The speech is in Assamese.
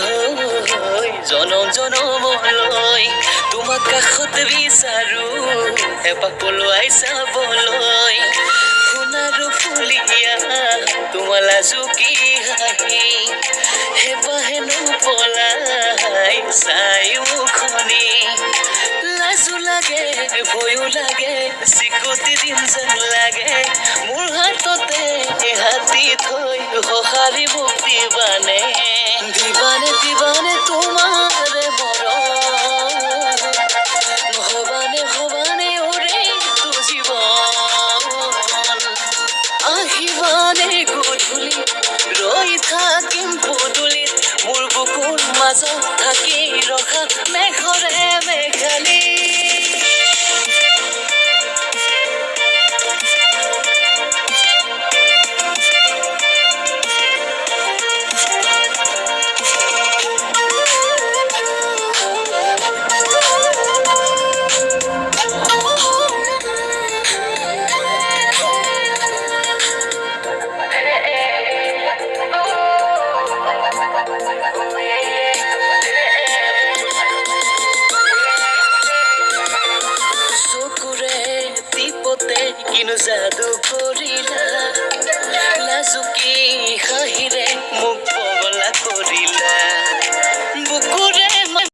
হৈ জনম জনমলৈ তোমাক কাষত বিচাৰো এপাক পলুৱাই চাবলৈ সোণাৰু ফুলিয়া তোমালা জুকি হাঁহি হেপাহেনো পলাই চাই মুখনি লাজো লাগে ভয়ো লাগে চিকুটি দিন যেন লাগে মোৰ হাততে হাতী থৈ সঁহাৰি মোক দিবানে দিবানে দিবানে তোমাৰে মৰম হবানে হবানে ওৰে তো জীৱন আহিবানে গধূলি ৰৈ থাকিম পদূলিত মোৰ বুকুৰ মাজত থাকি ৰখা মেঘৰে মেঘালী কিনো যাদু কৰিলা লাজুকী হাঁহিৰে মোক পগলা কৰিলা